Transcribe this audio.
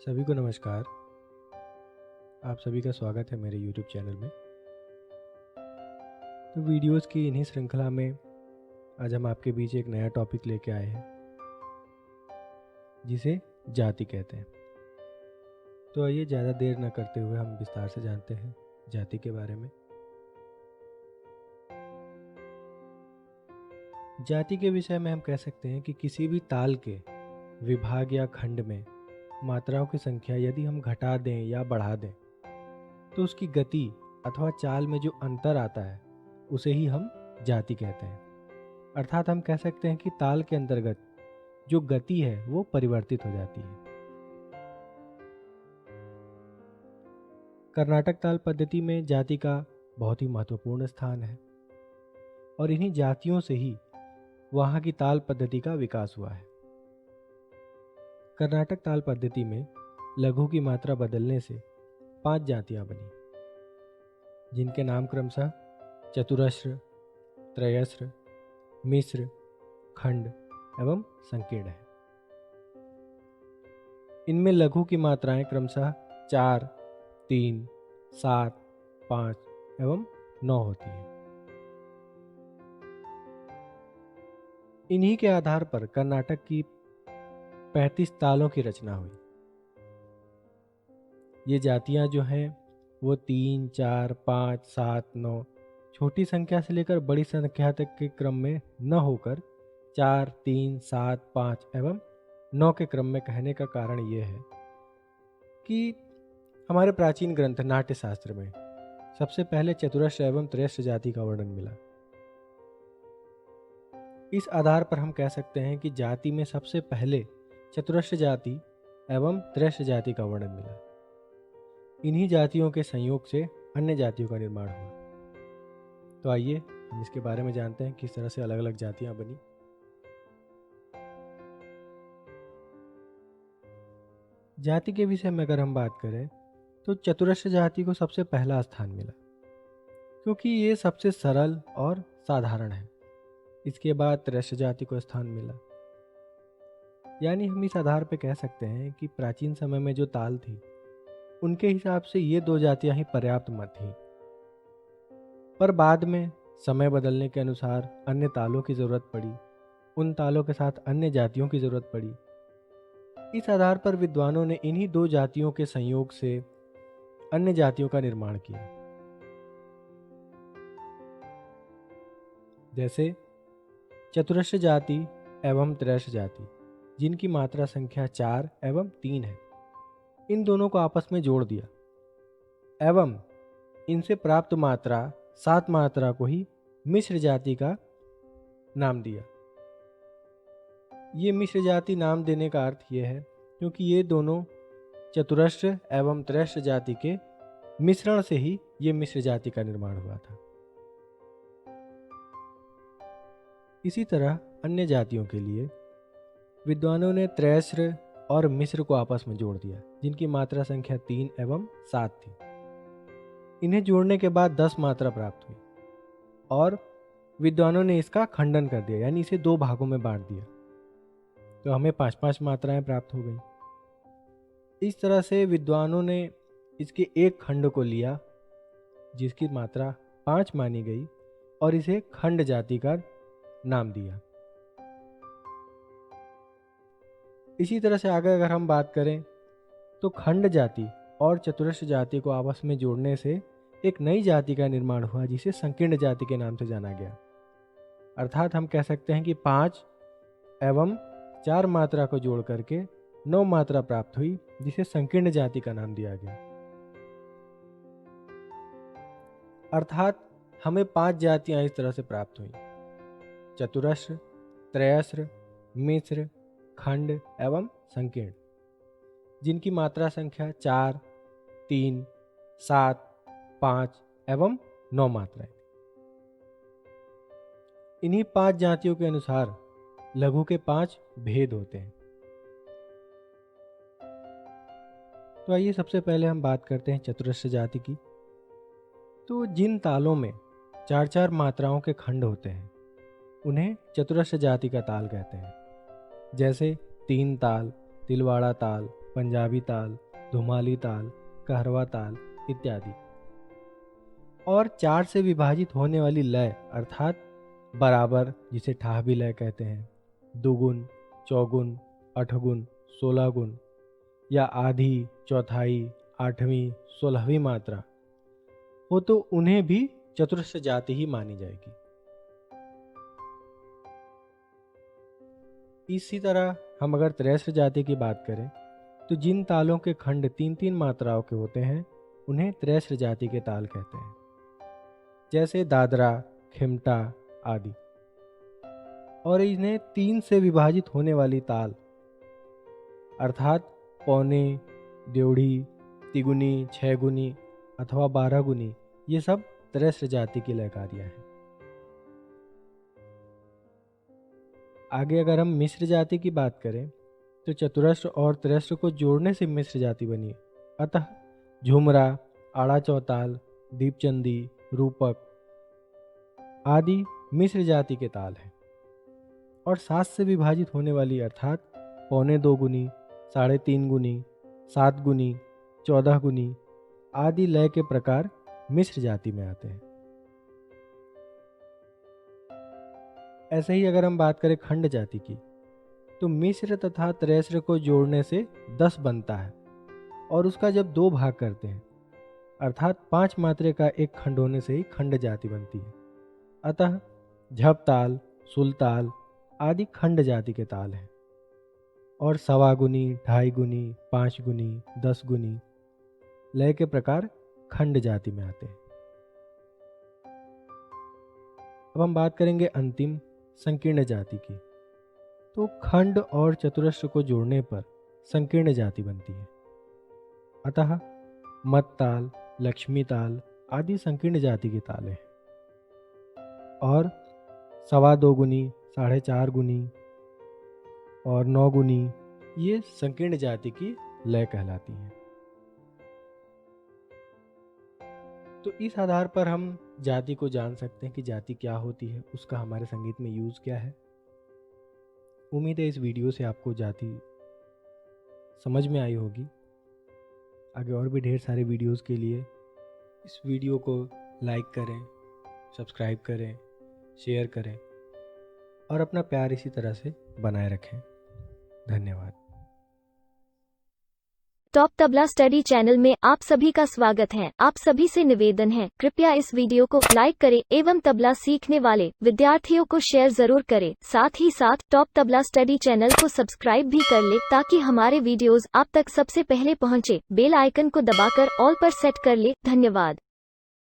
सभी को नमस्कार। आप सभी का स्वागत है मेरे YouTube चैनल में। तो वीडियोस की इन्हीं श्रृंखला में आज हम आपके बीच एक नया टॉपिक लेके आए हैं जिसे जाति कहते हैं। तो आइए ज़्यादा देर न करते हुए हम विस्तार से जानते हैं जाति के बारे में। जाति के विषय में हम कह सकते हैं कि किसी भी ताल के विभाग या खंड में मात्राओं की संख्या यदि हम घटा दें या बढ़ा दें तो उसकी गति अथवा चाल में जो अंतर आता है उसे ही हम जाति कहते हैं। अर्थात हम कह सकते हैं कि ताल के अंतर्गत जो गति है वो परिवर्तित हो जाती है। कर्नाटक ताल पद्धति में जाति का बहुत ही महत्वपूर्ण स्थान है और इन्हीं जातियों से ही वहाँ की ताल पद्धति का विकास हुआ है। कर्नाटक ताल पद्धति में लघु की मात्रा बदलने से 5 जातियां बनी, जिनके नाम क्रमशः चतुरस्र, त्रयस्र, मिश्र, खंड एवं संकीर्ण है। इनमें लघु की मात्राएं क्रमशः 4, 3, 7, 5 एवं 9 होती है। इन्हीं के आधार पर कर्नाटक की 35 तालों की रचना हुई। ये जातियां जो हैं वो 3, 4, 5, 7, 9 छोटी संख्या से लेकर बड़ी संख्या तक के क्रम में न होकर 4, 3, 7, 5 एवं 9 के क्रम में कहने का कारण ये है कि हमारे प्राचीन ग्रंथ नाट्य शास्त्र में सबसे पहले चतुरस्र एवं त्रयस्र जाति का वर्णन मिला। इस आधार पर हम कह सकते हैं कि जाति में सबसे पहले चतुरस्र जाति एवं त्रयस्र जाति का वर्णन मिला। इन्हीं जातियों के संयोग से अन्य जातियों का निर्माण हुआ। तो आइए हम इसके बारे में जानते हैं किस तरह से अलग अलग जातियां बनी। जाति के विषय में अगर हम बात करें तो चतुरस्र जाति को सबसे पहला स्थान मिला, क्योंकि ये सबसे सरल और साधारण है। इसके बाद त्रयस्र जाति को स्थान मिला। यानी हम इस आधार पर कह सकते हैं कि प्राचीन समय में जो ताल थी उनके हिसाब से ये 2 जातियां ही पर्याप्त मत थी, पर बाद में समय बदलने के अनुसार अन्य तालों की जरूरत पड़ी, उन तालों के साथ अन्य जातियों की जरूरत पड़ी। इस आधार पर विद्वानों ने इन्हीं 2 जातियों के संयोग से अन्य जातियों का निर्माण किया। जैसे चतुरस्र जाति एवं त्रयस्र जाति, जिनकी मात्रा संख्या 4 एवं 3 है, इन दोनों को आपस में जोड़ दिया एवं इनसे प्राप्त मात्रा 7 मात्रा को ही मिश्र जाति का नाम दिया। ये मिश्र जाति नाम देने का अर्थ ये है क्योंकि ये दोनों चतुरस्र एवं त्रयस्र जाति के मिश्रण से ही ये मिश्र जाति का निर्माण हुआ था। इसी तरह अन्य जातियों के लिए विद्वानों ने त्रयस्र और मिश्र को आपस में जोड़ दिया, जिनकी मात्रा संख्या 3 एवं 7 थी। इन्हें जोड़ने के बाद 10 मात्रा प्राप्त हुई और विद्वानों ने इसका खंडन कर दिया, यानी इसे 2 भागों में बांट दिया, तो हमें 5-5 मात्राएं प्राप्त हो गई। इस तरह से विद्वानों ने इसके एक खंड को लिया जिसकी मात्रा 5 मानी गई और इसे खंड जाति का नाम दिया। इसी तरह से आगे अगर हम बात करें तो खंड जाति और चतुरस्र जाति को आपस में जोड़ने से एक नई जाति का निर्माण हुआ जिसे संकीर्ण जाति के नाम से जाना गया। अर्थात हम कह सकते हैं कि 5 एवं 4 मात्रा को जोड़ करके 9 मात्रा प्राप्त हुई जिसे संकीर्ण जाति का नाम दिया गया। अर्थात हमें 5 जातियां इस तरह से प्राप्त हुई: चतुरस्र, त्रयस्र, मिश्र, खंड एवं संकीर्ण, जिनकी मात्रा संख्या 4, 3, 7, 5 एवं 9 मात्राएं। इन्हीं 5 जातियों के अनुसार लघु के 5 भेद होते हैं। तो आइए सबसे पहले हम बात करते हैं चतुरस्र जाति की। तो जिन तालों में 4-4 मात्राओं के खंड होते हैं उन्हें चतुरस्र जाति का ताल कहते हैं। जैसे 3 ताल, तिलवाड़ा ताल, पंजाबी ताल, धुमाली ताल, कहरवा ताल इत्यादि। और 4 से विभाजित होने वाली लय अर्थात बराबर, जिसे ठाहवी लय कहते हैं, दुगुन, चौगुन, अठगुन, 16 गुन या आधी, चौथाई, आठवीं, 16वीं मात्रा हो तो उन्हें भी चतुरस्र जाति ही मानी जाएगी। इसी तरह हम अगर त्रैस्र जाति की बात करें तो जिन तालों के खंड 3-3 मात्राओं के होते हैं उन्हें त्रैस्र जाति के ताल कहते हैं, जैसे दादरा, खिमटा आदि। और इन्हें 3 से विभाजित होने वाली ताल अर्थात पौने, ड्योढ़ी, तिगुनी, 6 गुनी अथवा 12 गुनी, ये सब त्रैस्र जाति की लयकारियां हैं। आगे अगर हम मिश्र जाति की बात करें तो चतुरस्र और त्रैस्र को जोड़ने से मिश्र जाति बनी। अतः झुमरा, आड़ा चौताल, दीपचंदी, रूपक आदि मिश्र जाति के ताल हैं। और 7 से विभाजित होने वाली अर्थात पौने 2 गुनी, 3.5 गुनी, 7 गुनी, 14 गुनी आदि लय के प्रकार मिश्र जाति में आते हैं। ऐसे ही अगर हम बात करें खंड जाति की तो मिश्र तथा त्रैस्र को जोड़ने से 10 बनता है और उसका जब 2 भाग करते हैं अर्थात 5 मात्रे का एक खंड होने से ही खंड जाति बनती है। अतः झप ताल, सुलताल आदि खंड जाति के ताल हैं। और 1.25 गुनी, 2.5 गुनी, 5 गुनी, 10 गुनी लय के प्रकार खंड जाति में आते हैं। अब हम बात करेंगे अंतिम संकीर्ण जाति की। तो खंड और चतुरस्र को जोड़ने पर संकीर्ण जाति बनती है। अतः मत ताल, लक्ष्मी ताल आदि संकीर्ण जाति के ताल हैं। और 2.25 गुनी, 4.5 गुनी और 9 गुनी ये संकीर्ण जाति की लय कहलाती हैं। तो इस आधार पर हम जाति को जान सकते हैं कि जाति क्या होती है, उसका हमारे संगीत में यूज़ क्या है। उम्मीद है इस वीडियो से आपको जाति समझ में आई होगी। आगे और भी ढेर सारे वीडियोस के लिए इस वीडियो को लाइक करें, सब्सक्राइब करें, शेयर करें और अपना प्यार इसी तरह से बनाए रखें। धन्यवाद। टॉप तबला स्टडी चैनल में आप सभी का स्वागत है। आप सभी से निवेदन है, कृपया इस वीडियो को लाइक करें एवं तबला सीखने वाले विद्यार्थियों को शेयर जरूर करें। साथ ही साथ टॉप तबला स्टडी चैनल को सब्सक्राइब भी कर ले ताकि हमारे वीडियोस आप तक सबसे पहले पहुंचे। बेल आइकन को दबाकर ऑल पर सेट कर ले। धन्यवाद।